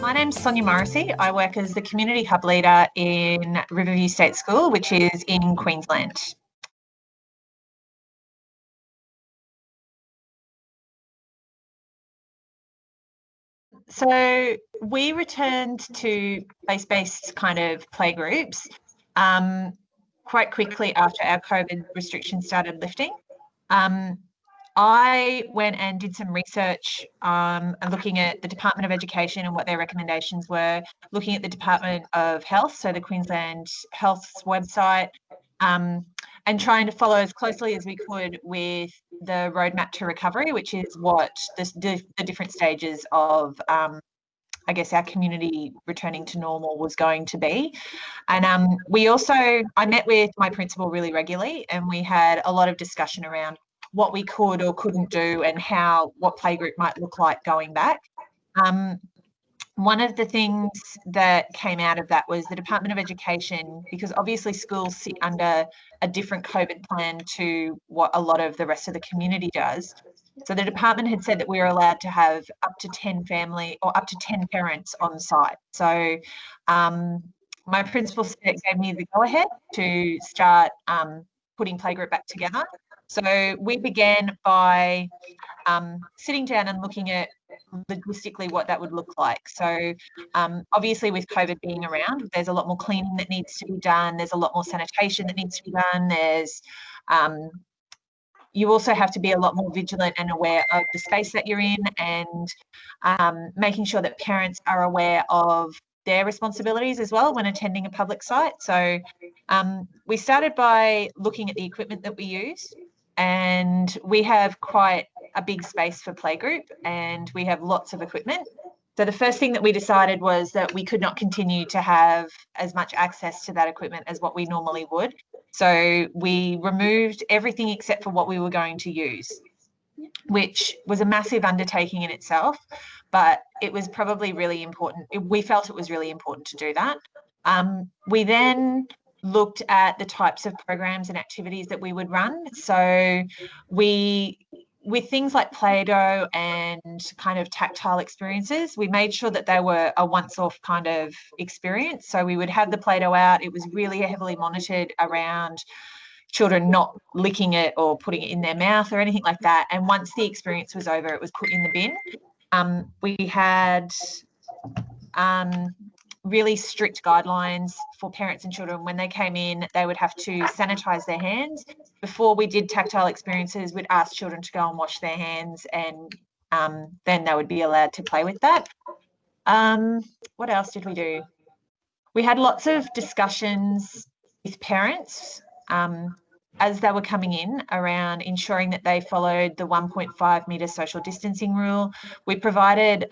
My name's Sonya Morrissey. I work as the Community Hub Leader in Riverview State School, which is in Queensland. So we returned to place-based kind of playgroups quite quickly after our COVID restrictions started lifting. I went and did some research looking at the Department of Education and what their recommendations were, looking at the Department of Health, so the Queensland Health's website, and trying to follow as closely as we could with the roadmap to recovery, which is what the different stages of, I guess, our community returning to normal was going to be. And I met with my principal really regularly, and we had a lot of discussion around what we could or couldn't do and what playgroup might look like going back. One of the things that came out of that was the Department of Education, because obviously schools sit under a different COVID plan to what a lot of the rest of the community does. So the department had said that we were allowed to have up to 10 up to 10 parents on site. So my principal gave me the go-ahead to start putting playgroup back together. So we began by sitting down and looking at logistically what that would look like. So obviously with COVID being around, there's a lot more cleaning that needs to be done. There's a lot more sanitation that needs to be done. You also have to be a lot more vigilant and aware of the space that you're in, and making sure that parents are aware of their responsibilities as well when attending a public site. So we started by looking at the equipment that we use, and we have quite a big space for playgroup, and we have lots of equipment. So the first thing that we decided was that we could not continue to have as much access to that equipment as what we normally would. So we removed everything except for what we were going to use, which was a massive undertaking in itself, but it was probably really important. We felt it was really important to do that. We then looked at the types of programs and activities that we would run. So with things like Play-Doh and kind of tactile experiences, we made sure that they were a once-off kind of experience. So we would have the Play-Doh out. It was really heavily monitored around children not licking it or putting it in their mouth or anything like that. And once the experience was over, it was put in the bin. We had really strict guidelines for parents and children. When they came in, they would have to sanitize their hands. Before we did tactile experiences, we'd ask children to go and wash their hands, and then they would be allowed to play with that. What else did we do? We had lots of discussions with parents as they were coming in around ensuring that they followed the 1.5 metre social distancing rule. We provided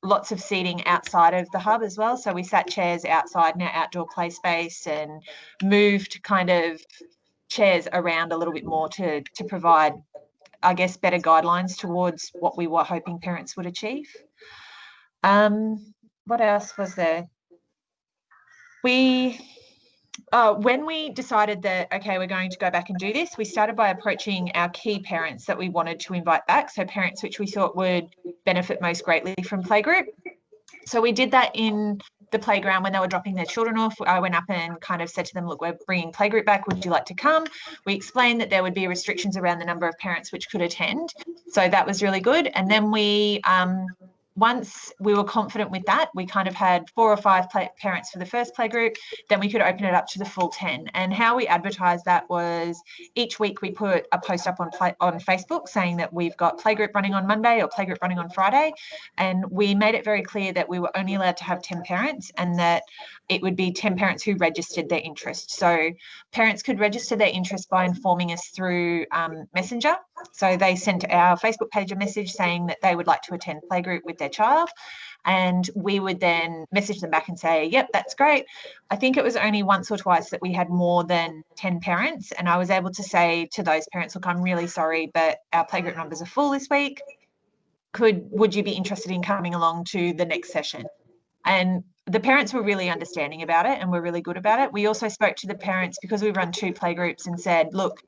lots of seating outside of the hub as well. So we sat chairs outside in our outdoor play space and moved kind of chairs around a little bit more to provide, I guess, better guidelines towards what we were hoping parents would achieve. What else was there? When we decided that, okay, we're going to go back and do this, we started by approaching our key parents that we wanted to invite back, so parents which we thought would benefit most greatly from playgroup. So we did that in the playground when they were dropping their children off. I went up and kind of said to them, look, we're bringing playgroup back. Would you like to come? We explained that there would be restrictions around the number of parents which could attend. So that was really good. And then once we were confident with that, we kind of had 4 or 5 parents for the first playgroup, then we could open it up to the full 10. And how we advertised that was each week we put a post up on Facebook saying that we've got playgroup running on Monday or playgroup running on Friday. And we made it very clear that we were only allowed to have 10 parents, and that it would be 10 parents who registered their interest. So parents could register their interest by informing us through Messenger. So they sent our Facebook page a message saying that they would like to attend playgroup with their child, and we would then message them back and say, yep, that's great. I think it was only once or twice that we had more than 10 parents, and I was able to say to those parents, look, I'm really sorry, but our playgroup numbers are full this week. Would you be interested in coming along to the next session? And the parents were really understanding about it and were really good about it. We also spoke to the parents, because we run 2 playgroups, and said, look,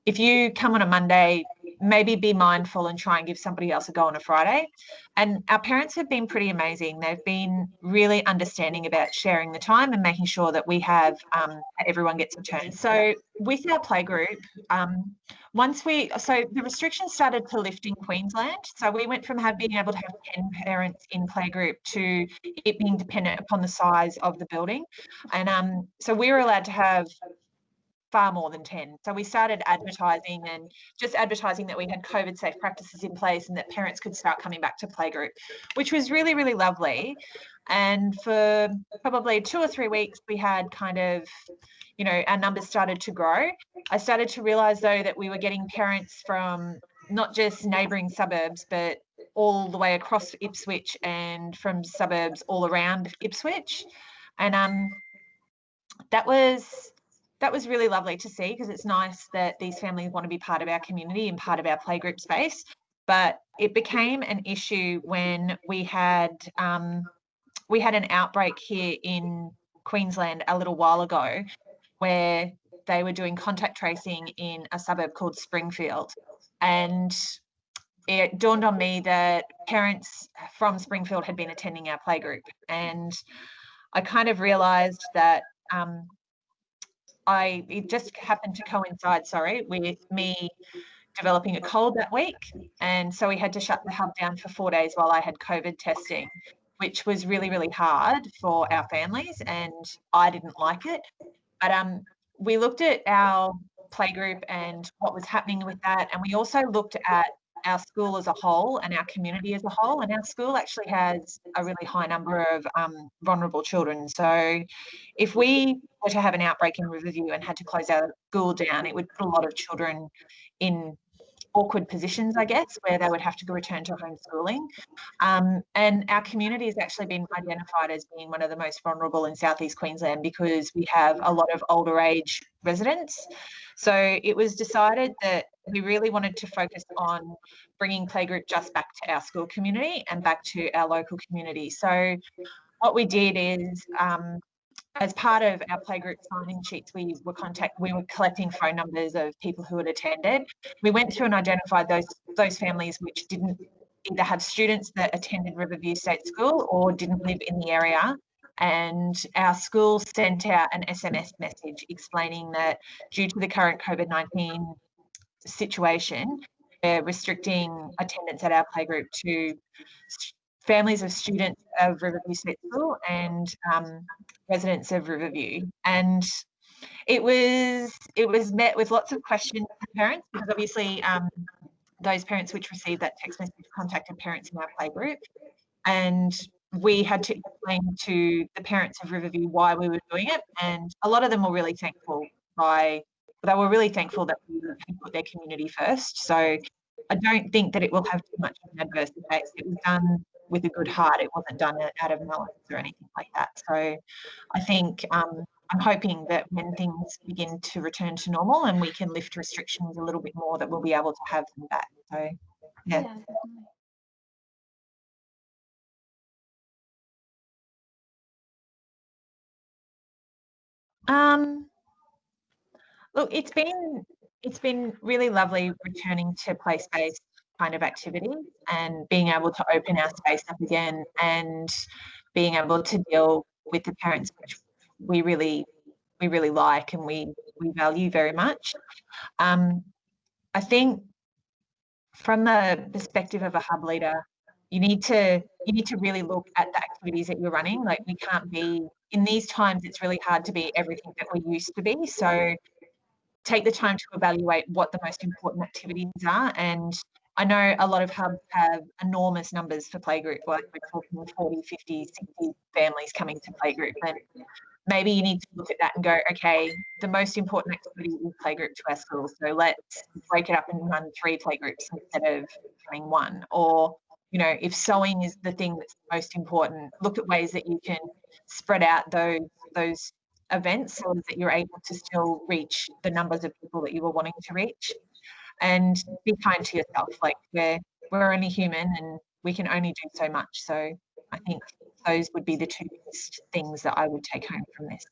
if you come on a Monday, maybe be mindful and try and give somebody else a go on a Friday. And our parents have been pretty amazing. They've been really understanding about sharing the time and making sure that we have everyone gets a turn. So with our playgroup, so the restrictions started to lift in Queensland. So we went from being able to have 10 parents in playgroup to it being dependent upon the size of the building. And so we were allowed to have far more than 10. So we started advertising that we had COVID safe practices in place and that parents could start coming back to playgroup, which was really, really lovely. And for probably 2 or 3 weeks, we had kind of, our numbers started to grow. I started to realize though that we were getting parents from not just neighbouring suburbs, but all the way across Ipswich and from suburbs all around Ipswich. And that was really lovely to see, because it's nice that these families want to be part of our community and part of our playgroup space. But it became an issue when we had an outbreak here in Queensland a little while ago, where they were doing contact tracing in a suburb called Springfield. And it dawned on me that parents from Springfield had been attending our playgroup. And I kind of realised that it just happened to coincide, with me developing a cold that week. And so we had to shut the hub down for 4 days while I had COVID testing, which was really, really hard for our families, and I didn't like it. But we looked at our playgroup and what was happening with that. And we also looked at our school as a whole and our community as a whole. And our school actually has a really high number of vulnerable children. So if we were to have an outbreak in Riverview and had to close our school down, it would put a lot of children in awkward positions, I guess, where they would have to go return to homeschooling. And our community has actually been identified as being one of the most vulnerable in Southeast Queensland, because we have a lot of older age residents. So it was decided that we really wanted to focus on bringing playgroup just back to our school community and back to our local community. So what we did is, as part of our playgroup signing sheets, we were collecting phone numbers of people who had attended. We went through and identified those families which didn't either have students that attended Riverview State School or didn't live in the area. And our school sent out an SMS message explaining that due to the current COVID-19 situation, they're restricting attendance at our playgroup to families of students of Riverview State School and residents of Riverview. And it was met with lots of questions from parents, because obviously those parents which received that text message contacted parents in our playgroup, and we had to explain to the parents of Riverview why we were doing it. And a lot of them were really thankful that we had put their community first. So I don't think that it will have too much of an adverse effect. It was done with a good heart. It wasn't done out of malice or anything like that. So I think I'm hoping that when things begin to return to normal and we can lift restrictions a little bit more, that we'll be able to have them back. So, yeah. Definitely. Look, it's been really lovely returning to place-based kind of activities and being able to open our space up again and being able to deal with the parents, which we really like and we value very much. I think from the perspective of a hub leader, you need to really look at the activities that you're running. Like, we can't be in these times. It's really hard to be everything that we used to be. So take the time to evaluate what the most important activities are. And I know a lot of hubs have enormous numbers for playgroup, like we're talking 40, 50, 60 families coming to playgroup. And maybe you need to look at that and go, okay, the most important activity is playgroup to our school. So let's break it up and run 3 playgroups instead of doing 1. Or, if sewing is the thing that's most important, look at ways that you can spread out those events so that you're able to still reach the numbers of people that you were wanting to reach. And be kind to yourself. Like, we're only human and we can only do so much. So I think those would be the 2 biggest things that I would take home from this.